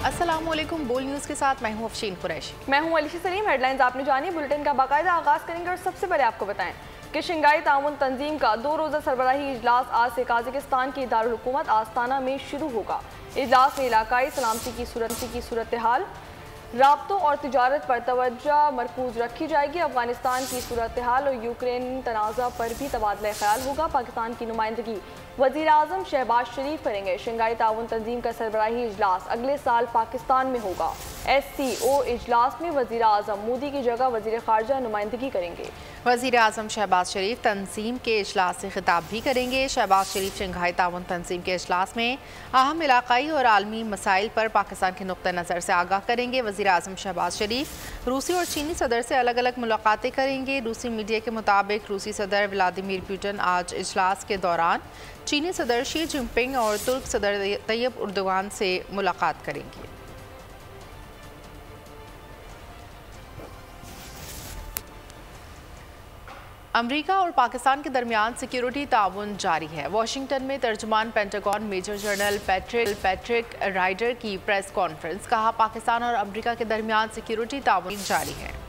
अस्सलामुअलैकुम। बोल न्यूज़ के साथ मैं हूं अफशीन कुरैशी। मैं हूं अलिशा सलीम। हेडलाइंस आपने जानी। बुलेटिन का बाकायदा आगाज़ करेंगे और सबसे पहले आपको बताएं कि शंघाई ताउन तंजीम का 2 रोज़ा सरबराही इजलास आज से काज़ाकिस्तान की दारुल हुकूमत आस्ताना में शुरू होगा। इजलास में इलाकाई सलामती की सूरत हाल, राब्तों और तिजारत पर तवज्जो मरकूज रखी जाएगी। अफगानिस्तान की सूरत हाल और यूक्रेन तनाज़ा पर भी तबादला ख्याल होगा। पाकिस्तान की नुमाइंदगी वज़ीर आज़म शहबाज शरीफ करेंगे। शंघाई ताउन तंजीम का सरबराही इजलास अगले साल पाकिस्तान में होगा। SCO इजलास में वज़ीर आज़म मोदी की जगह वज़ीर ख़ारजा नुमाइंदगी करेंगे। वज़ीर आज़म शहबाज शरीफ तंजीम के इजलास से खिताब भी करेंगे। शहबाज शरीफ शंघाई ताउन तंजीम के इजलास में अहम इलाकाई और आलमी मसाइल पर पाकिस्तान के नुक्ता नज़र से आगाह करेंगे। वज़ीर आज़म शहबाज शरीफ रूसी और चीनी सदर से अलग अलग मुलाकातें करेंगे। रूसी मीडिया के मुताबिक रूसी सदर व्लादिमीर पुतिन आज इजलास के दौरान चीनी सदर शी जिनपिंग और तुर्क सदर तैयब उर्दवान से मुलाकात करेंगे। अमेरिका और पाकिस्तान के दरमियान सिक्योरिटी ताउन जारी है। वाशिंगटन में तर्जुमान Pentagon major general Patrick Ryder की प्रेस कॉन्फ्रेंस। कहा, पाकिस्तान और अमेरिका के दरमियान सिक्योरिटी ताउन जारी है।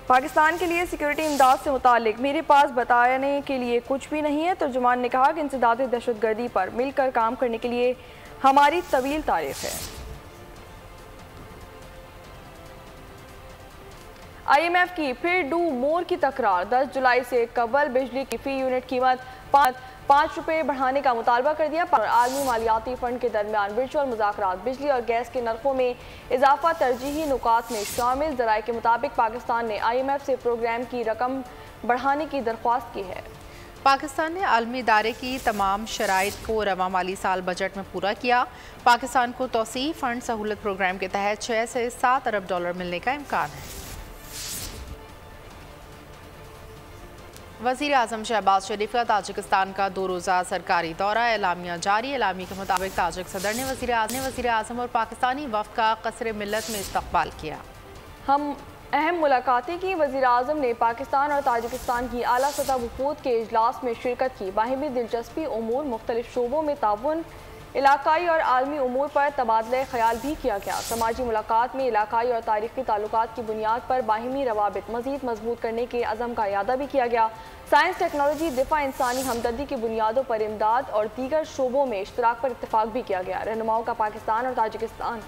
पाकिस्तान के लिए सिक्योरिटी इमदाद से मुतालिक मेरे पास बताने के लिए कुछ भी नहीं है। तर्जुमान ने कहा कि इंसदाद दहशतगर्दी पर मिलकर काम करने के लिए हमारी तवील तारीख है। IMF की फिर डू मोर की तकरार। 10 जुलाई से कबल बिजली की फी यूनिट कीमत 5 रुपये बढ़ाने का मुतालबा कर दिया। आलमी मालियाती फंड के दरमियान वर्चुअल मुज़ाकरात। बिजली और गैस के नरखों में इजाफा तरजीही नुकात में शामिल। ज़राए के मुताबिक पाकिस्तान ने IMF से प्रोग्राम की रकम बढ़ाने की दरख्वास्त की है। पाकिस्तान ने आलमी इदारे की तमाम शराइत को रवा माली साल बजट में पूरा किया। पाकिस्तान को तौसीई फंड सहूलत प्रोग्राम के तहत 6 से 7 अरब डॉलर मिलने का इम्कान है। वज़ीर आज़म शहबाज शरीफ का ताजिकिस्तान का 2 रोज़ा सरकारी दौरा। एलामिया जारी। एलामिया के मुताबिक ताजिक सदर ने वज़ीर आज़म और पाकिस्तानी वफ़द का क़स्र मिल्लत में इस्तक़बाल किया। हम अहम मुलाकातें की। वज़ीर आज़म ने पाकिस्तान और ताजिकिस्तान की आला सतह वफ़ूद के इजलास में शिरकत की। बाहिमी दिलचस्पी उमूर, मुख्तलिफ शोबों में ताउन, इलाकाई और आलमी उमूर पर तबादला ख्याल भी किया गया। समाजी मुलाकात में इलाकाई और तारीख़ी ताल्लुकात की बुनियाद पर बाहिमी रवाबित मज़ीद मजबूत करने के अज़म का इयादा भी किया गया। साइंस, टेक्नोलॉजी, दिफा, इंसानी हमदर्दी की बुनियादों पर इमदाद और दीगर शोबों में इश्तराक पर इत्तफाक भी किया गया। रहनुमाओं का पाकिस्तान और ताजिकिस्तान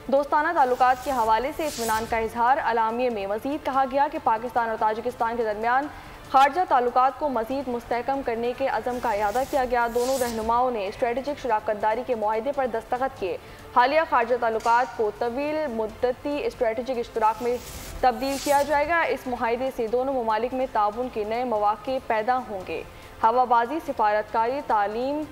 दोस्ताना ताल्लुकात के हवाले से इत्मीनान का इजहार। अलामिये में मज़ीद कहा गया कि पाकिस्तान और ताजिकिस्तान के दरमियान खारजा ताल्लुकात को मज़ीद मुस्तहकम करने के अज़म का इयादा किया गया। दोनों रहनुमाओं ने स्ट्रेटेजिक शराकतदारी के मुआहदे पर दस्तखत किए। हालिया खारजा ताल्लुकात को तवील मुद्दती स्ट्रेटेजिक इश्तराक में तब्दील किया जाएगा। इस मुआहदे से दोनों ममालिक में ताउन के नए मौक़े पैदा होंगे। हवाबाजी, सिफारतकारी, तालीम,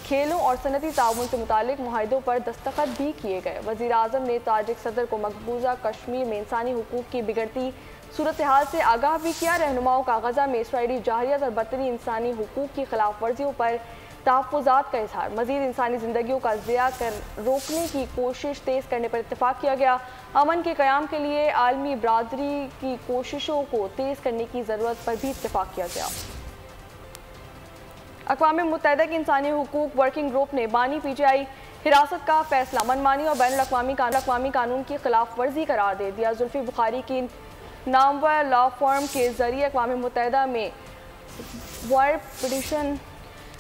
खेलों और सनती ताउन से मुतालिक मुआहदों पर दस्तखत भी किए गए। वज़ीर आज़म ने ताजिक सदर को मकबूजा कश्मीर में इंसानी हुकूक की बिगड़ती सूरत हाल से आगाह भी किया। रहनुमाओं का गज़ा में इसराइली जाहिरियत और बदतरीन इंसानी हुकूक की खिलाफ वर्जियों पर तहफ़्फ़ुज़ात का इजहार। मज़ीद इंसानी ज़िंदगियों का ज़िया कर रोकने की कोशिश तेज़ करने पर इत्तफ़ाक़ किया गया। अमन के क़याम के लिए आलमी बरादरी की कोशिशों को तेज़ करने की ज़रूरत पर भी इत्तफ़ाक़ किया गया। अक़वाम मुत्तहिदा की इंसानी हुकूक वर्किंग ग्रुप ने बानी PTI हिरासत का फैसला मनमानी और बैनुल अक़वामी कानून की खिलाफ वर्जी करार दे दिया। जुल्फ़ी बुखारी की नामवर लॉ फर्म के जरिए अक़वाम मुत्तहिदा में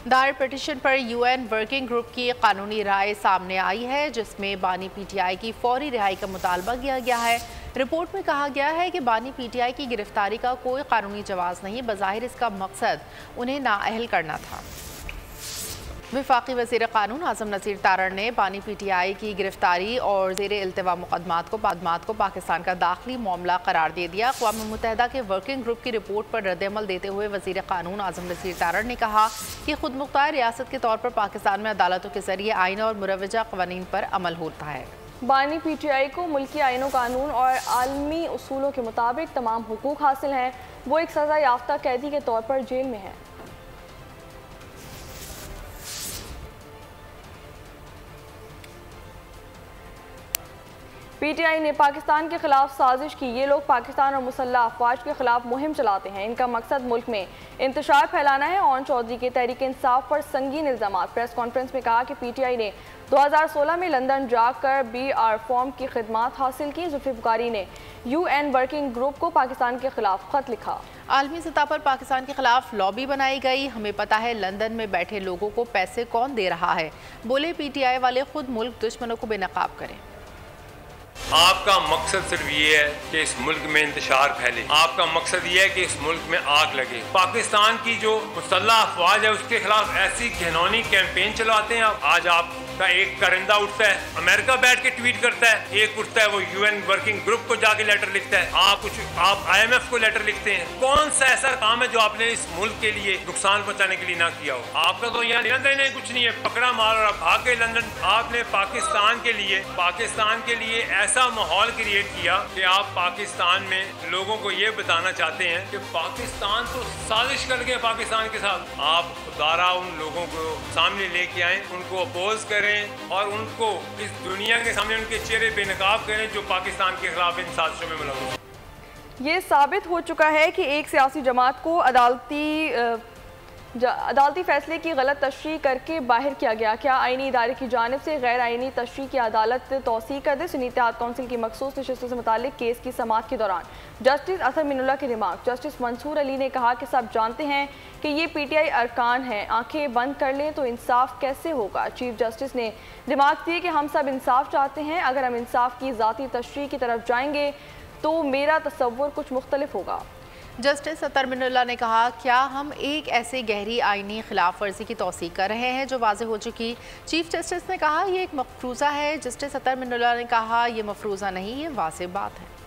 दायर पिटीशन पर UN वर्किंग ग्रुप की कानूनी राय सामने आई है, जिसमें बानी PTI की फौरी रिहाई का मुतालबा किया गया है। रिपोर्ट में कहा गया है कि बानी PTI की गिरफ्तारी का कोई कानूनी जवाज़ नहीं, बज़ाहिर इसका मकसद उन्हें नाअहल करना था। वफाकी वज़ीर क़ानून आज़म नज़ीर तारड़ ने बानी PTI की गिरफ्तारी और ज़ेर इल्तिवा मुक़दमात को पाकिस्तान का दाखिली मामला करार दे दिया। अक़वाम मुत्तहिदा के वर्किंग ग्रुप की रिपोर्ट पर रद्द-ए-अमल देते हुए वज़ीर क़ानून आज़म नज़ीर तारड़ ने कहा कि खुद मुख्तार रियासत के तौर पर पाकिस्तान में अदालतों के ज़रिए आइन और मुरवजा क़वानीन पर अमल होता है। बानी PTI को मुल्की आइनों, कानून और आलमी उसूलों के मुताबिक तमाम हुकूक हासिल हैं। वो एक सज़ा याफ्ता कैदी के तौर पर जेल में है। PTI ने पाकिस्तान के खिलाफ साजिश की। ये लोग पाकिस्तान और मुसल्लह अफवाज के खिलाफ मुहिम चलाते हैं। इनका मकसद मुल्क में इंतशार फैलाना है। ओन चौधरी के तहरीक इंसाफ पर संगीन इल्जाम। प्रेस कॉन्फ्रेंस में कहा कि PTI ने 2016 में लंदन जाकर BR फॉर्म की खिदमात हासिल की। जुल्फिकार बुखारी ने UN वर्किंग ग्रुप को पाकिस्तान के खिलाफ खत लिखा। आलमी सतह पर पाकिस्तान के खिलाफ लॉबी बनाई गई। हमें पता है लंदन में बैठे लोगों को पैसे कौन दे रहा है। बोले PTI वाले खुद मुल्क दुश्मनों को बेनकाब करें। आपका मकसद सिर्फ ये है कि इस मुल्क में इंतशार फैले। आपका मकसद ये है कि इस मुल्क में आग लगे। पाकिस्तान की जो मुसल्लह अफवाज है उसके खिलाफ ऐसी घिनौनी कैंपेन चलाते हैं। आज आपका एक परिंदा उठता है, अमेरिका बैठ के ट्वीट करता है, एक उठता है वो UN वर्किंग ग्रुप को जाके लेटर लिखता है, आप IMF को लेटर लिखते हैं। कौन सा ऐसा काम है जो आपने इस मुल्क के लिए नुकसान पहुंचाने के लिए ना किया हो? आपका तो यहाँ लेना देना कुछ नहीं है, पकड़ा मार और भाग गए लंदन। आपने पाकिस्तान के लिए ऐसा माहौल क्रिएट किया कि आप पाकिस्तान में लोगों को ये बताना चाहते हैं कि पाकिस्तान तो साजिश कर गया पाकिस्तान के साथ। आप खुदारा उन लोगों को सामने लेके आए, उनको अपोज करें और उनको इस दुनिया के सामने उनके चेहरे बेनकाब करें जो पाकिस्तान के खिलाफ इन साजिशों में मुलव्वस हैं। ये साबित हो चुका है कि एक सियासी जमात को अदालती फैसले की गलत तशरीह करके बाहर किया गया। क्या आईनी इदारे की जानिब से गैर आईनी तशरीह की अदालत तौसीह कर दे। सुन्नी इत्तेहाद कौंसिल की मखसूस नशिस्तों से मुतालिक केस की समाअत के दौरान जस्टिस अतहर मिनुल्लाह के रिमार्क। जस्टिस मंसूर अली ने कहा कि सब जानते हैं कि ये PTI अरकान हैं, आंखें बंद कर लें तो इंसाफ कैसे होगा। चीफ जस्टिस ने रिमार्क दिए कि हम सब इंसाफ चाहते हैं। अगर हम इंसाफ की ज़ाती तशरीह की तरफ जाएंगे तो मेरा तसव्वुर कुछ मुख्तलिफ होगा। जस्टिस अतहर मिनुल्लाह ने कहा, क्या हम एक ऐसे गहरी आईनी खिलाफ वर्जी की तौसीक कर रहे हैं जो वाज़ेह हो चुकी। चीफ जस्टिस ने कहा यह एक मफरूज़ा है। जस्टिस अतहर मिनुल्लाह ने कहा यह मफरूज़ा नहीं, ये वाज़ेह बात है।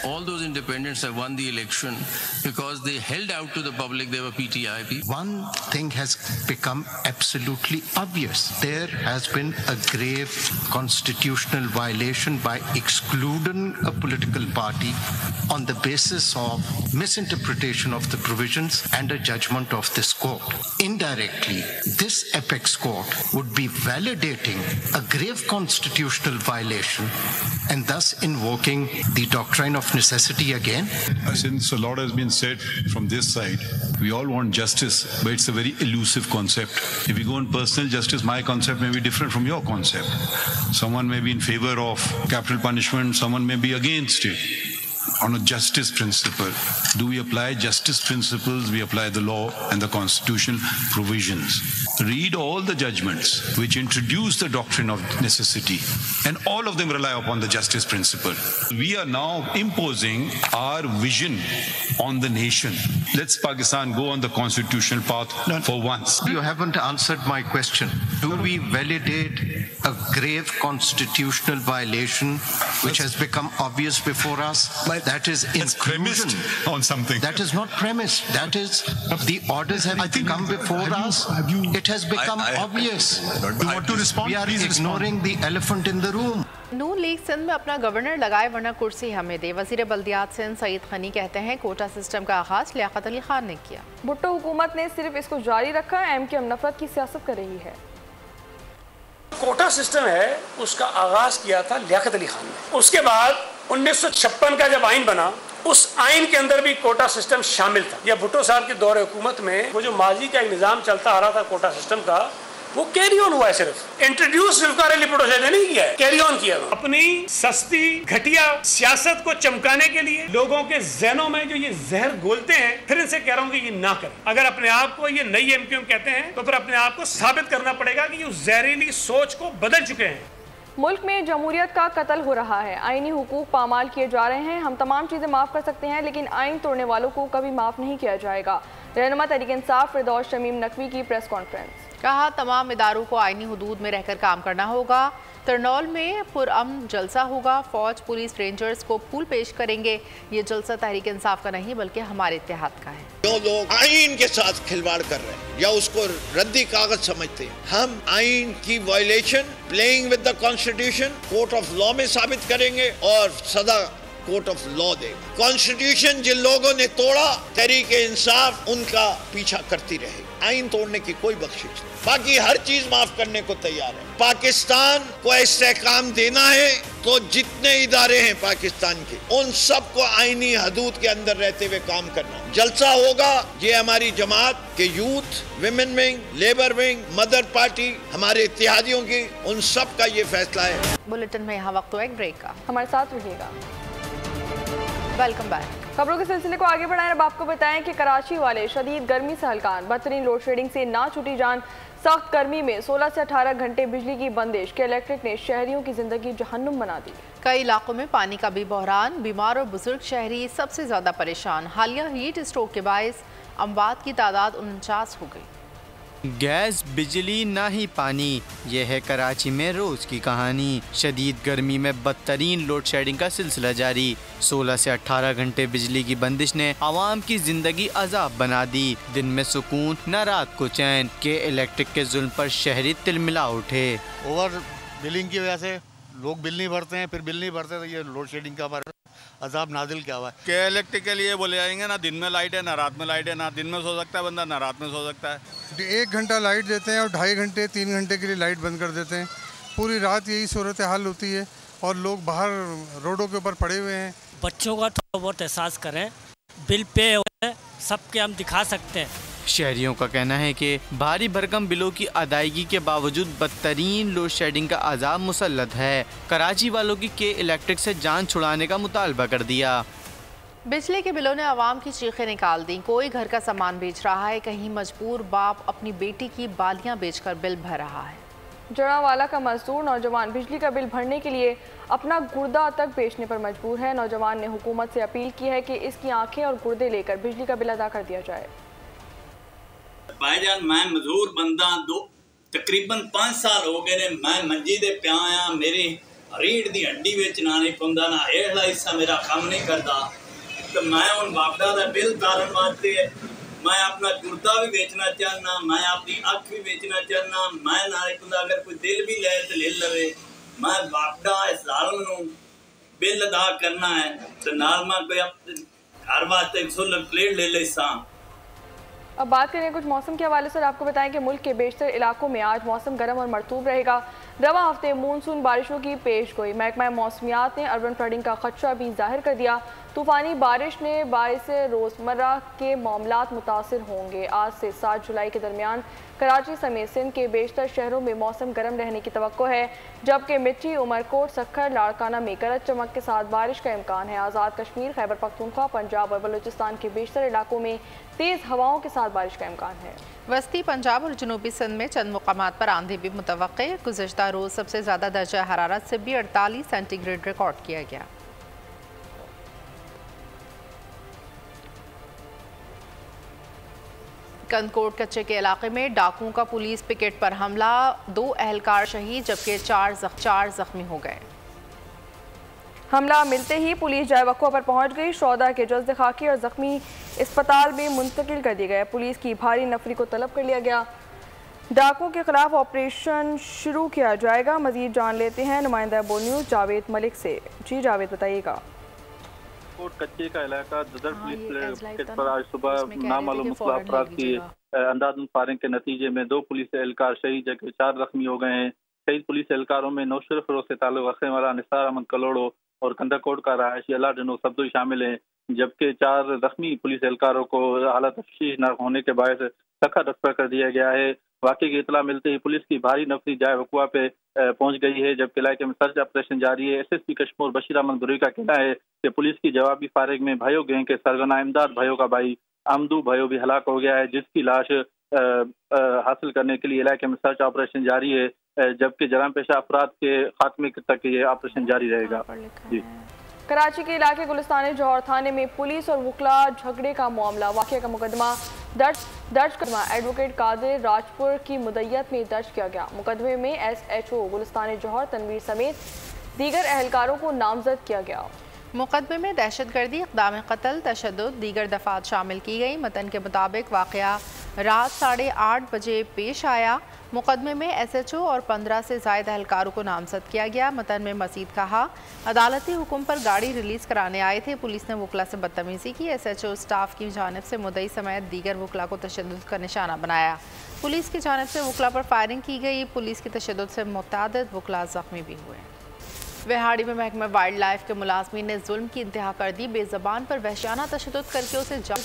All those independents have won the election because they held out to the public they were PTI. One thing has become absolutely obvious. There has been a grave constitutional violation by excluding a political party on the basis of misinterpretation of the provisions and a judgment of this court. Indirectly, this apex court would be validating a grave constitutional violation and thus invoking the doctrine of necessity again. Since a lot has been said from this side, we all want justice, but it's a very elusive concept. If you go on personal justice, my concept may be different from your concept. Someone may be in favor of capital punishment, someone may be against it. On a justice principle, do we apply justice principles? We apply the law and the constitutional provisions. Read all the judgments which introduce the doctrine of necessity, and all of them rely upon the justice principle. We are now imposing our vision on the nation. Let's Pakistan go on the constitutional path for once. You haven't answered my question. Do we validate a grave constitutional violation which has become obvious before us? That is inclusion. Premised on something. That is not premised. That is the orders have come before us. It has become obvious. You want to respond? We are Please ignoring the elephant in the room. Noon league Sindh में अपना governor लगाए वरना कुर्सी हमें दे। वजीर बल्दियात सिंध सईद खनी कहते हैं कोटा सिस्टम का आगाज लियाकत अली खान ने किया। भुट्टो हुकूमत ने सिर्फ इसको जारी रखा। MKM नफरत की सियासत कर रही है। कोटा सिस्टम है उसका आगाज किया था लियाकत अली खान ने। उसके बाद 1956 का जब आइन बना उस आइन के अंदर भी कोटा सिस्टम शामिल था। या भुट्टो साहब के दौर हुकूमत में वो जो माजी का एक निज़ाम चलता आ रहा था कोटा सिस्टम का, वो कैरी ऑन हुआ है। सिर्फ इंट्रोड्यूस जुल्फिकार अली भुट्टो साहब ने नहीं किया है, कैरी ऑन किया। अपनी सस्ती घटिया सियासत को चमकाने के लिए लोगों के ज़हनों में जो ये जहर घोलते हैं, फिर इनसे कह रहा हूँ कि ये ना करें। अगर अपने आप को ये नई MKM कहते हैं तो फिर अपने आप को साबित करना पड़ेगा कि ये जहरीली सोच को बदल चुके हैं। मुल्क में जमहूरियत का कत्ल हो रहा है। आईनी हुकूक पामाल किए जा रहे हैं। हम तमाम चीज़ें माफ़ कर सकते हैं लेकिन आइन तोड़ने वालों को कभी माफ़ नहीं किया जाएगा। रहनुमा तहरीक इंसाफ फिरदौस शमीम नकवी की प्रेस कॉन्फ्रेंस। कहा तमाम इदारों को आईनी हुदूद में रहकर काम करना होगा। तरनौल में पुरअमन जलसा होगा। फौज पुलिस रेंजर्स को फूल पेश करेंगे। ये जलसा तहरीक इंसाफ का नहीं बल्कि हमारे इत्तेहाद का है। जो लोग आइन के साथ खिलवाड़ कर रहे हैं या उसको रद्दी कागज समझते हैं, हम आइन की violation playing with the constitution court of law में साबित करेंगे और सदा कोर्ट ऑफ लॉ देगा। कॉन्स्टिट्यूशन जिन लोगों ने तोड़ा, तहरीके इंसाफ उनका पीछा करती रहेगी। आइन तोड़ने की कोई बख्शिश नहीं, बाकी हर चीज माफ करने को तैयार है। पाकिस्तान को इस्तेहकाम देना है तो जितने इदारे हैं पाकिस्तान के, उन सबको आईनी हदूद के अंदर रहते हुए काम करना। जलसा होगा, ये हमारी जमात के youth, women wing, labour wing, mother party, हमारे इत्तेहादियों की, उन सब का ये फैसला है। बुलेटिन में यहाँ वक्त हुआ एक ब्रेक का, हमारे साथ रहिएगा। Welcome back. खबरों के सिलसिले को आगे बढ़ाएं। अब आपको बताएं कि कराची वाले शदीद गर्मी से हलकान, बदतरीन लोड शेडिंग से ना छूटी जान। सख्त गर्मी में 16 से 18 घंटे बिजली की बंदिश के इलेक्ट्रिक ने शहरियों की जिंदगी जहन्नुम बना दी। कई इलाकों में पानी का भी बहरान, बीमार और बुजुर्ग शहरी सबसे ज्यादा परेशान। हालिया हीट स्ट्रोक के बायस अमवात की तादाद 49 हो गई। गैस, बिजली ना ही पानी, यह है कराची में रोज की कहानी। शदीद गर्मी में बदतरीन लोड शेडिंग का सिलसिला जारी। 16 से 18 घंटे बिजली की बंदिश ने आवाम की जिंदगी अजाब बना दी। दिन में सुकून न रात को चैन के इलेक्ट्रिक के जुल्म पर शहरी तिलमिला उठे। ओवर बिलिंग की वजह से लोग बिल नहीं भरते हैं, फिर बिल नहीं भरते तो ये लोड शेडिंग का हमारा अजाब नादिल क्या हुआ है। के इलेक्ट्रिक के लिए बोले जाएंगे ना दिन में लाइट है ना रात में लाइट है, ना दिन में सो सकता है बंदा ना रात में सो सकता है। 1 घंटा लाइट देते हैं और 2.5 घंटे 3 घंटे के लिए लाइट बंद कर देते हैं। पूरी रात यही सूरत हाल होती है और लोग बाहर रोडों के ऊपर पड़े हुए हैं। बच्चों का थोड़ा बहुत एहसास करें, बिल पे है सबके हम दिखा सकते हैं। शहरियों का कहना है कि भारी भरकम बिलों की अदायगी के बावजूद बदतरीन लोड शेडिंग का अजाब मुसल्लत है। कराची वालों की के इलेक्ट्रिक से जान छुड़ाने का मुतालबा कर दिया। बिजली के बिलों ने आवाम की चीखें निकाल दी। कोई घर का सामान बेच रहा है, कहीं मजबूर बाप अपनी बेटी की बालियां बेचकर बिल भर रहा है। जड़ावाला का मजदूर नौजवान बिजली का बिल भरने के लिए अपना गुर्दा तक बेचने पर मजबूर है। नौजवान ने हुकूमत से अपील की है कि इसकी आंखें और गुर्दे लेकर बिजली का बिल अदा कर दिया जाए। भाईजान मैं मजदूर बंदा, तकरीबन 5 साल हो गए ने मैं मंजी दे पिया आया। मेरी रीढ़ दी हड्डी विच ना नहीं पौंदा, ना हेठला हिस्सा मेरा काम नहीं करता। तो मैं उन बापड़ा का बिल तारन वास्ते मैं अपना गुर्दा भी बेचना चाहना, मैं अपनी अख भी बेचना चाहना। मैं ना अगर कोई दिल भी ले तो ले लवे। मैं बापड़ा इस जालम बिल अदा करना है तो नाल मैं कोई घर वास्ते सोलर प्लेट ले सा। अब बात करें कुछ मौसम के हवाले से। आपको बताएं कि मुल्क के बेशतर इलाकों में आज मौसम गर्म और मरतूब रहेगा। रवा हफ्ते मानसून बारिशों की पेश गोई। महकमा मौसमियात ने अर्बन फ्लडिंग का खदशा भी जाहिर कर दिया। तूफ़ानी बारिश ने बारिश रोज़मर्रा के मामलात मुतासिर होंगे। आज से 7 जुलाई के दरमियान कराची समेत सिंध के बेशतर शहरों में मौसम गर्म रहने की तवक्को है, जबकि मिट्टी, उमरकोट, सक्खर, लाड़काना में गरज चमक के साथ बारिश का इम्कान है। आज़ाद कश्मीर, खैबर पख्तूनख्वा, पंजाब और बलूचिस्तान के बेशतर इलाकों में तेज़ हवाओं के साथ बारिश का इम्कान है। वस्ती पंजाब और जनूबी सिंध में चंद मुकामात पर आंधी भी मुतवक्के। गुज़श्ता रोज़ सबसे ज़्यादा दर्जा हरारत से भी 48 सेंटीग्रेड रिकॉर्ड किया गया। कंदकोट कच्चे के इलाके में डाकुओं का पुलिस पिकेट पर हमला, 2 एहलकार शहीद जबकि 4 जख्मी हो गए। हमला मिलते ही पुलिस जाए वक़्फ़ा पर पहुंच गई। शौदा के जज्द खाकी और जख्मी अस्पताल में मुंतकिल कर दिए गए। पुलिस की भारी नफरी को तलब कर लिया गया। डाकुओं के खिलाफ ऑपरेशन शुरू किया जाएगा। मजीद जान लेते हैं नुमाइंदा बोल न्यूज़ जावेद मलिक से। जी जावेद, बताइएगा। कच्चे का इलाका ददर पुलिस पिकेट पर आज सुबह नामालूम अफराद की अंदाज़न फायरिंग के नतीजे में 2 पुलिस एहलकार शहीद जबकि 4 जख्मी हो गए हैं। शहीद पुलिस एहलकारों में नौशर फरोज से ताल्लुक रखने वाला निसार अहमद कलोड़ो और कंदाकोट का रहायशी अलाडनो सब्दोई शामिल हैं, जबकि 4 जख्मी पुलिस एहलकारों को हालत तशवीशनाक होने के बायस सख्त रेफर कर दिया गया है। वाक़े की इतला मिलते ही पुलिस की भारी नफरी जाए वक़ुआ पे पहुंच गई है, जबकि इलाके में सर्च ऑपरेशन जारी है। SSP कश्मीर बशीर अहमद गुरई का कहना है कि पुलिस की जवाबी फायरिंग में भाइयों गैंग के सरगना इमदाद भाइयों का भाई अमदू भाइयों भी हलाक हो गया है, जिसकी लाश हासिल करने के लिए इलाके में सर्च ऑपरेशन जारी है, जबकि जराम पेशा अफराद के खात्मे तक ये ऑपरेशन जारी रहेगा। जी। कराची के इलाके गुलिस्तान जौहर थाने में पुलिस और वकला झगड़े का मामला, वाक़या का मुकदमा दर्ज करना एडवोकेट कादिर राजपुर की मुद्दत में दर्ज किया गया। मुकदमे में SHO गुलिस्तान जौहर तनवीर समेत दीगर एहलकारों को नामजद किया गया। मुकदमे में दहशतगर्दी, इक़दाम कत्ल, तशद्दुद, दीगर दफात शामिल की गई। मतन के मुताबिक वाक़या रात 8:30 बजे पेश आया। मुकदमे में SHO और 15 से ज़ायद एहलकारों को नामजद किया गया। मतन में मजीद कहा, अदालती हुक्म पर गाड़ी रिलीज़ कराने आए थे, पुलिस ने वकला से बदतमीज़ी की। SHO स्टाफ की जानिब से मुद्दई समेत दीगर वकला को तशद्दुद का निशाना बनाया। पुलिस की जानिब से वकला पर फायरिंग की गई। पुलिस की तशद्दुद से मुतअद्दिद वकला ज़ख्मी भी हुए। विहाड़ी में महकमा वाइल्ड लाइफ के मुलाजमीन ने जुल्म की इंतहा कर दी। बेज़बान पर वहशियाना तशद्दुद करके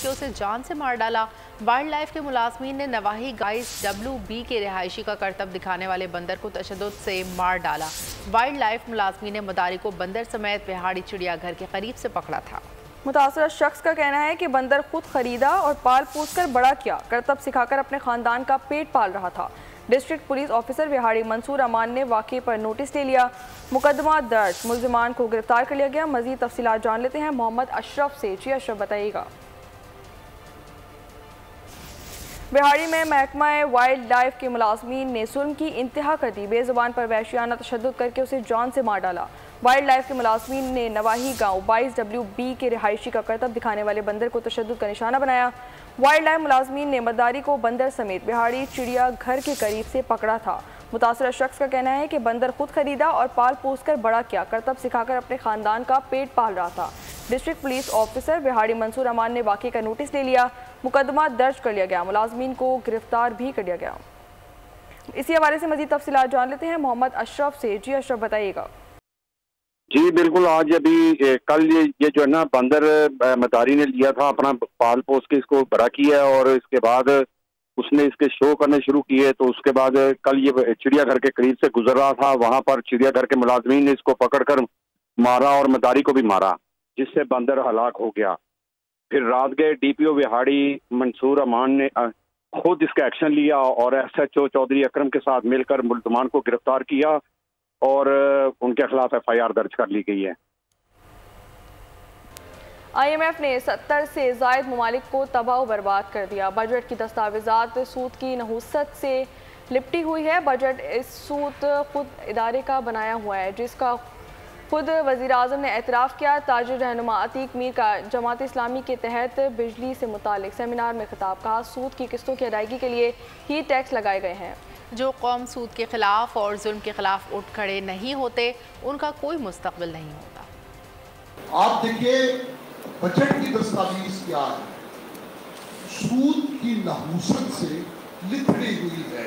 उसे जान से मार डाला। वाइल्ड लाइफ के मुलाजमीन ने नवाही गाइस WB के रिहायशी का करतब दिखाने वाले बंदर को तशद्दुद से मार डाला। वाइल्ड लाइफ मुलाजमीन ने मदारी को बंदर समेत विहाड़ी चिड़ियाघर के करीब से पकड़ा था। मुतासरा शख्स का कहना है कि बंदर खुद खरीदा और पाल पोस कर बड़ा किया, करतब सिखाकर अपने खानदान का पेट पाल रहा था। District police officer Vehari Mansoor Aman ने वाक़े पर नोटिस ले लिया। मुकदमा दर्ज, मुल्जिमान को गिरफ्तार कर लिया गया। मज़ीद तफसीलात जान लेते हैं मोहम्मद अशरफ से। जी अशरफ, बताइएगा। बिहाड़ी में महकमा वाइल्ड लाइफ के मुलाजमीन ने जुल्म की इंतहा कर दी। बेज़ुबान पर वहशियाना तशद्दुद करके उसे जान से मार डाला। वाइल्ड लाइफ के मुलाजमीन ने नवाही गांव 22 WB के रिहायशी का करतब दिखाने वाले बंदर को तशद्दुद का निशाना बनाया। वाइल्ड लाइफ मुलाजमीन ने मदारी को बंदर समेत बिहाड़ी चिड़िया घर के करीब से पकड़ा था। मुतासरा शख्स का कहना है कि बंदर खुद खरीदा और पाल पोस कर बड़ा किया, करतब सिखाकर अपने खानदान का पेट पाल रहा था। District police officer बिहाड़ी Mansoor Aman ने वाक़े का नोटिस ले लिया। मुकदमा दर्ज कर लिया गया। मुलाजमीन को गिरफ्तार भी कर लिया गया। इसी हवाले से मजीद तफसीलात जान लेते हैं मोहम्मद अशरफ से। जी अशरफ, बताइएगा। जी बिल्कुल, आज अभी कल ये जो है ना बंदर मदारी ने लिया था, अपना पाल पोस के इसको बड़ा किया और इसके बाद उसने इसके शो करने शुरू किए। तो उसके बाद कल ये चिड़ियाघर के करीब से गुजर रहा था, वहां पर चिड़ियाघर के मुलाजमीन ने इसको पकड़कर मारा और मदारी को भी मारा, जिससे बंदर हलाक हो गया। फिर रात गए DPO विहाड़ी मंसूर अमान ने खुद इसका एक्शन लिया और SHO चौधरी अकरम के साथ मिलकर मुल्जिमान को गिरफ्तार किया और उनके खिलाफ FIR दर्ज कर ली गई है। IMF ने 70 से ज़ायद ममालिक को तबाह बर्बाद कर दिया। बजट की दस्तावेजात सूद की नहुसत से लिपटी हुई है। बजट इस सूद खुद इदारे का बनाया हुआ है, जिसका खुद वज़ीर आज़म ने एतराफ़ किया। ताजिर रहनुमा अतीक मीर का जमात इस्लामी के तहत बिजली से मुतालिक सेमिनार में खिताब, कहा सूद की किस्तों की अदायगी के लिए ही टैक्स लगाए गए हैं। जो कौम सूद के खिलाफ और जुल्म के खिलाफ उठ खड़े नहीं होते, उनका कोई मुस्तकबिल नहीं होता। आप देखिए बजट की दस्तावेज क्या है, सूद की नहुसत से लिपटी हुई है।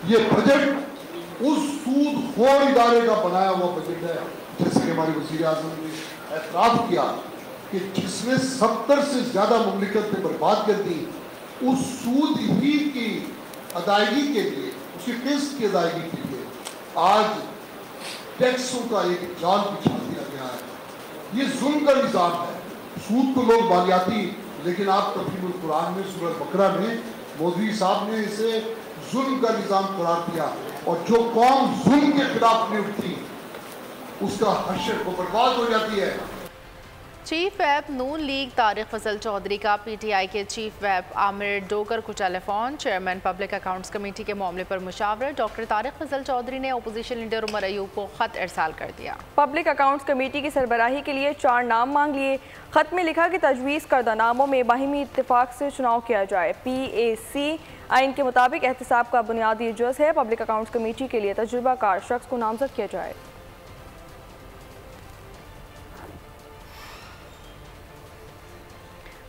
ये बजट उस सूद खोर इदारे का बनाया हुआ बजट है, जैसे कि हमारे वज़ीर आज़म ने एतराफ़ किया कि जिसने 70 से ज़्यादा मुमलिकतें बर्बाद कर दी, उस सूद ही की अदायगी के लिए, उसकी किस्त की अदायगी के लिए आज टैक्सों का एक जाल बिछा दिया गया है। ये जुल्म का निज़ाम है। सूद को लोग मालियाती, लेकिन आप तफसील कुरान में सूरह बकरा में मौलवी साहब ने इसे जुल्म का निज़ाम करार दिया। और जो कौम जुल्म के खिलाफ नहीं उठती, उसका हशर वो बर्बाद हो जाती है। चीफ व्हिप नून लीग तारिक फजल चौधरी का PTI के चीफ व्हिप आमिर डोगर को telephone. Chairman public accounts committee के मामले पर मुशावरत। डॉक्टर तारिक फजल चौधरी ने अपोजिशन लीडर उमर अयूब को खत इरसाल कर दिया। पब्लिक अकाउंट्स कमेटी की सरबराही के लिए 4 नाम मांग लिए। खत में लिखा कि तजवीज़ करदा नामों में बाहिमी इत्तेफाक से चुनाव किया जाए। PAC आइन के मुताबिक एहतसाब का बुनियादी जुज़ है। पब्लिक अकाउंट्स कमेटी के लिए तजुर्बाकार शख्स को नामजद किया जाए।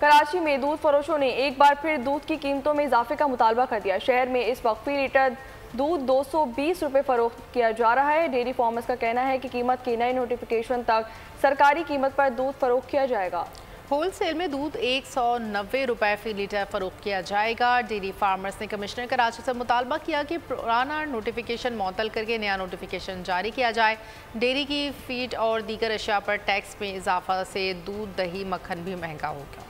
कराची में दूध फरोशों ने एक बार फिर दूध की कीमतों में इजाफे का मुतालबा कर दिया। शहर में इस वक्त फी लीटर दूध 220 रुपये फरोख्त किया जा रहा है। डेयरी फार्मर्स का कहना है कि कीमत की नई नोटिफिकेशन तक सरकारी कीमत पर दूध फरोख्त किया जाएगा। होल सेल में दूध 190 रुपये फी लीटर फरोख्त किया जाएगा। डेयरी फार्मर्स ने कमिश्नर कराची से मुतालबा किया कि पुराना नोटिफिकेशन मुअत्तल करके नया नोटिफिकेशन जारी किया जाए। डेयरी की फीड और दीगर अशिया पर टैक्स में इजाफा से दूध, दही, मक्खन भी महंगा हो गया।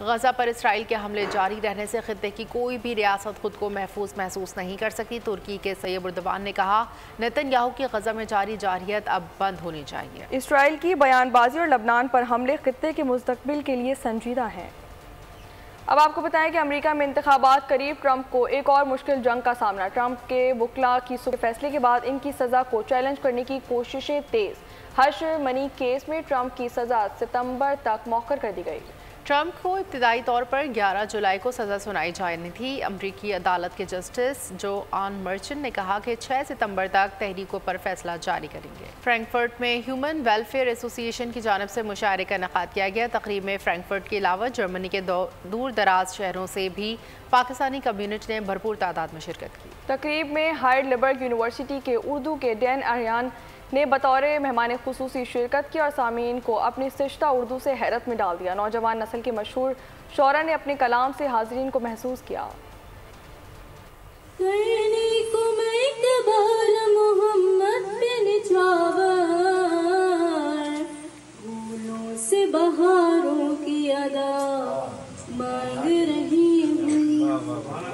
गजा पर इसराइल के हमले जारी रहने से खित्ते की कोई भी रियासत खुद को महफूज महसूस नहीं कर सकती। तुर्की के सैयद उर्दवान ने कहा, नेतन्याहू की गजा में जारी जारहियत अब बंद होनी चाहिए। इसराइल की बयानबाजी और लबनान पर हमले खित्ते के मुस्तकबिल के लिए संजीदा हैं। अब आपको बताएं कि अमेरिका में इंतखाबात करीब, ट्रंप को एक और मुश्किल जंग का सामना। ट्रंप के वकला की फैसले के बाद इनकी सज़ा को चैलेंज करने की कोशिशें तेज़। हश मनी केस में ट्रंप की सज़ा सितंबर तक मौखर कर दी गई। ट्रंप को इब्तिदाई तौर पर 11 जुलाई को सज़ा सुनाई जानी थी। अमरीकी अदालत के जस्टिस जोआन मर्चेंट ने कहा कि 6 सितंबर तक तहरीकों पर फैसला जारी करेंगे। फ्रैंकफर्ट में ह्यूमन वेलफेयर एसोसिएशन की जानिब से मुशायरे का इनेकाद किया गया। तकरीब में फ्रैंकफर्ट के अलावा जर्मनी के दूर दराज शहरों से भी पाकिस्तानी कम्यूनिटी ने भरपूर तादाद में शिरकत की। तकरीब में हाइडलबर्ग यूनिवर्सिटी के उर्दू के डैन आर्यान ने बतौर मेहमान खुसूसी शिरकत की और सामीन को अपनी सिश्ता उर्दू से हैरत में डाल दिया। नौजवान नस्ल के मशहूर शौरा ने अपने कलाम से हाजरीन को महसूस किया।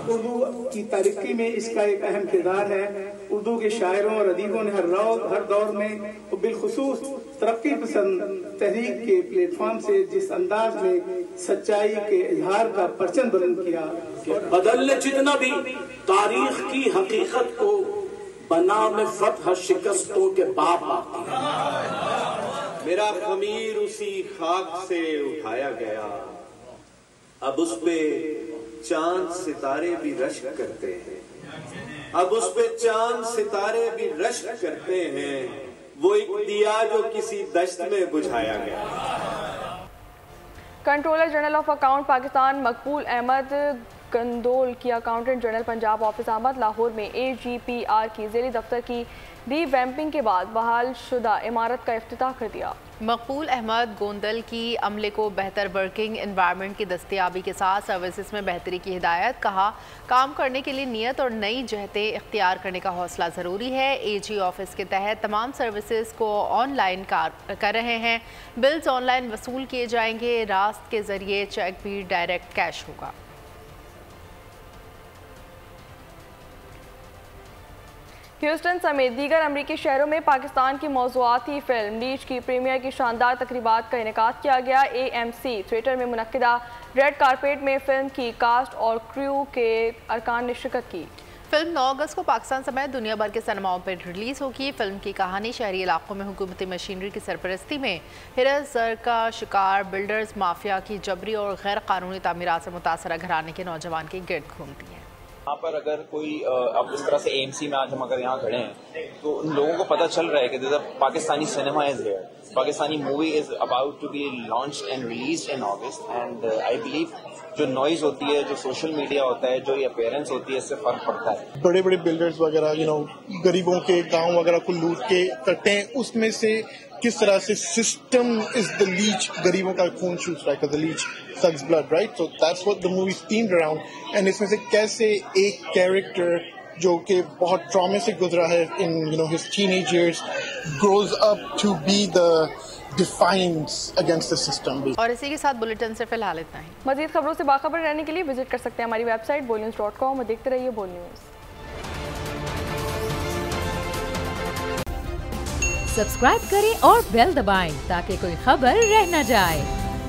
उर्दू की तरक्की में इसका एक अहम किरदार है। उर्दू के शायरों और अदीबों ने हर दौर में बिलखुसूस तरक्की पसंद तहरीक के प्लेटफॉर्म से जिस अंदाज में सच्चाई के इजहार का परचम बुलंद किया। बदलने जितना भी तारीख की हकीकत को बनाम फतह शिकस्तों के बाप आती है। मेरा खमीर उसी खाक से उठाया गया, अब उस पे चांद सितारे भी रश्क करते हैं, अब उस पे चांद सितारे भी रश्क करते हैं, वो एक दिया जो किसी दश्त में बुझाया गया। Controller general of account Pakistan Maqbool Ahmed Gondal की accountant general Punjab office Ahmed Lahore में AGPR की ज़ेली दफ्तर की रीवैम्पिंग के बाद बहाल शुदा इमारत का इफ्तिताह कर दिया। मकबूल अहमद गोंदल की अमले को बेहतर वर्किंग एनवायरनमेंट की दस्तयाबी के साथ सर्विसेज में बेहतरी की हिदायत। कहा, काम करने के लिए नियत और नई जहतें इख्तियार करने का हौसला ज़रूरी है। AG ऑफिस के तहत तमाम सर्विसेज को ऑनलाइन कर रहे हैं। बिल्स ऑनलाइन वसूल किए जाएंगे। रास्त के ज़रिए चेक भी डायरेक्ट कैश होगा। ह्यूस्टन समेत दीगर अमरीकी शहरों में पाकिस्तान की मौज़ूआती फिल्म लीच की प्रीमियर की शानदार तकरीबात का इनेकाद किया गया। AMC थिएटर में मुनक्किदा रेड कारपेट में फिल्म की कास्ट और क्रू के अरकान ने शिरकत की। फिल्म 9 अगस्त को पाकिस्तान समेत दुनिया भर के सिनेमाओं पर रिलीज़ होगी। फिल्म की कहानी शहरी इलाकों में हुकूमती मशीनरी की सरपरस्ती में हिरस ज़र का शिकार बिल्डर्स माफिया की जबरी और गैर कानूनी तामीरात से मुतासरा घराने के नौजवान के गिर्द घूमती है। यहाँ पर अगर कोई अब इस तरह से AMC में आज हम अगर यहाँ खड़े हैं तो उन लोगों को पता चल रहा है कि Pakistani cinema is here, Pakistani movie is about to be launched and released in August and I believe जो नॉइज होती है, जो सोशल मीडिया होता है, जो ये अपीयरेंस होती है, इससे फर्क पड़ता है। बड़े बड़े बिल्डर्स वगैरह गरीबों के गांव वगैरह को लूट के करते हैं, उसमें से किस तरह से सिस्टम इज द लीच, गरीबों का खून चूस रहा है, the leech sucks blood, right? So that's what the movie is themed around. And इसमें से कैसे एक कैरेक्टर जो कि बहुत ट्रॉमा से गुजरा है in his teenage years grows up to be the defiance against the system. और इसी के साथ बुलेटिन से फिलहाल इतना ही। मजीद खबरों से बाखबर रहने के लिए विजिट कर सकते हैं हमारी वेबसाइट bolnews.com और देखते रहिए बोल न्यूज़। सब्सक्राइब करें और बेल दबाएं ताकि कोई खबर रह न जाए।